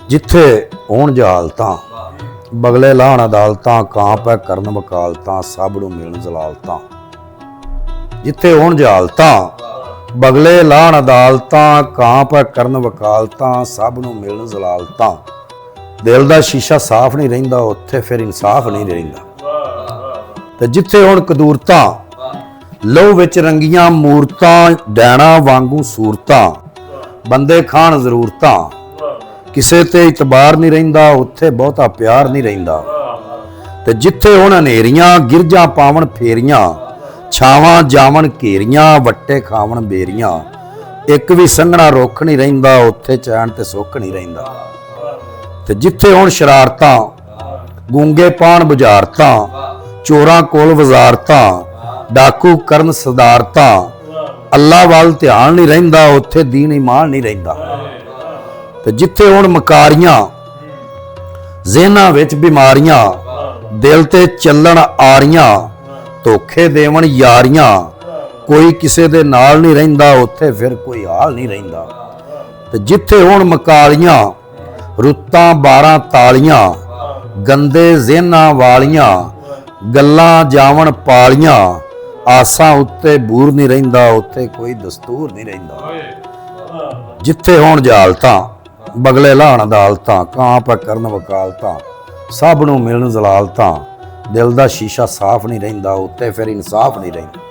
ਜਿੱਥੇ ਹੋਣ ਜਹਾਲਤਾਂ ਬਗਲੇ ਲਾਹਣ ਅਦਾਲਤਾਂ, ਕਾਂ ਪੈ ਕਰਨ ਵਕਾਲਤਾਂ, ਸਭ ਨੂੰ ਮਿਲਣ ਜ਼ਲਾਲਤਾਂ। ਜਿੱਥੇ ਹੋਣ ਜਹਾਲਤਾਂ ਬਗਲੇ ਲਾਹਣ ਅਦਾਲਤਾਂ, ਕਾਂ ਪੈ ਕਰਨ ਵਕਾਲਤਾਂ, ਸਭ ਨੂੰ ਮਿਲਣ ਜ਼ਲਾਲਤਾਂ। ਦਿਲ ਦਾ ਸ਼ੀਸ਼ਾ ਸਾਫ਼ ਨਹੀਂ ਰਹਿੰਦਾ, ਉੱਥੇ ਫਿਰ ਇਨਸਾਫ ਨਹੀਂ ਰਹਿੰਦਾ। ਤੇ ਜਿੱਥੇ ਹੁਣ ਕਦੂਰਤਾਂ ਲਹੂ ਵਿੱਚ ਰੰਗੀਆਂ ਮੂਰਤਾਂ, ਡੈਣਾ ਵਾਂਗੂ ਸੂਰਤਾਂ, ਬੰਦੇ ਖਾਣ ਜ਼ਰੂਰਤਾਂ, ਕਿਸੇ ਤੇ ਇਤਬਾਰ ਨਹੀਂ ਰਹਿੰਦਾ, ਉੱਥੇ ਬਹੁਤਾ ਪਿਆਰ ਨਹੀਂ ਰਹਿੰਦਾ। ਤੇ ਜਿੱਥੇ ਹੁਣ ਹਨੇਰੀਆਂ ਗਿਰਜਾਂ ਪਾਵਣ ਫੇਰੀਆਂ, ਛਾਵਾਂ ਜਾਵਣ ਘੇਰੀਆਂ, ਵੱਟੇ ਖਾਵਣ ਬੇਰੀਆਂ, ਇੱਕ ਵੀ ਸੰਘਣਾ ਰੁੱਖ ਨਹੀਂ ਰਹਿੰਦਾ, ਉੱਥੇ ਚੈਨ ਤੇ ਸੁੱਖ ਨਹੀਂ ਰਹਿੰਦਾ। ਤੇ ਜਿੱਥੇ ਹੁਣ ਸ਼ਰਾਰਤਾਂ ਗੂੰਗੇ ਪਾਣ ਬੁਝਾਰਤਾਂ, ਚੋਰਾਂ ਕੋਲ ਵਜ਼ਾਰਤਾਂ, ਡਾਕੂ ਕਰਨ ਸਦਾਰਤਾਂ, ਅੱਲਾ ਵੱਲ ਧਿਆਨ ਨਹੀਂ ਰਹਿੰਦਾ, ਉੱਥੇ ਦੀਨ ਈਮਾਨ ਨਹੀਂ ਰਹਿੰਦਾ। ਤੇ ਜਿੱਥੇ ਹੁਣ ਮਕਾਰੀਆਂ ਜ਼ਿਹਨਾਂ ਵਿੱਚ ਬਿਮਾਰੀਆਂ, ਦਿਲ ਤੇ ਚੱਲਣ ਆਰੀਆਂ, ਧੋਖੇ ਦੇਵਣ ਯਾਰੀਆਂ, ਕੋਈ ਕਿਸੇ ਦੇ ਨਾਲ ਨਹੀਂ ਰਹਿੰਦਾ, ਉੱਥੇ ਫਿਰ ਕੋਈ ਹਾਲ ਨਹੀਂ ਰਹਿੰਦਾ। ਤੇ ਜਿੱਥੇ ਹੁਣ ਮਕਾਲੀਆਂ ਰੁੱਤਾਂ 12 ਤਾਲੀਆਂ, ਗੰਦੇ ਜ਼ਿਹਨਾਂ ਵਾਲੀਆਂ, ਗੱਲਾਂ ਜਾਵਣ ਪਾਲੀਆਂ, ਆਸਾਂ ਉੱਤੇ ਬੂਰ ਨਹੀਂ ਰਹਿੰਦਾ, ਉੱਥੇ ਕੋਈ ਦਸਤੂਰ ਨਹੀਂ ਰਹਿੰਦਾ। ਜਿੱਥੇ ਹੋਣ ਜਹਾਲਤਾਂ ਬਗਲੇ ਲਾਹਣ ਅਦਾਲਤਾਂ, ਕਾਂ ਪੈ ਕਰਨ ਵਕਾਲਤਾਂ, ਸਭ ਨੂੰ ਮਿਲਣ ਜ਼ਲਾਲਤਾਂ। ਦਿਲ ਦਾ ਸ਼ੀਸ਼ਾ ਸਾਫ਼ ਨਹੀਂ ਰਹਿੰਦਾ, ਉੱਤੇ ਫਿਰ ਇਨਸਾਫ ਨਹੀਂ ਰਹਿੰਦਾ।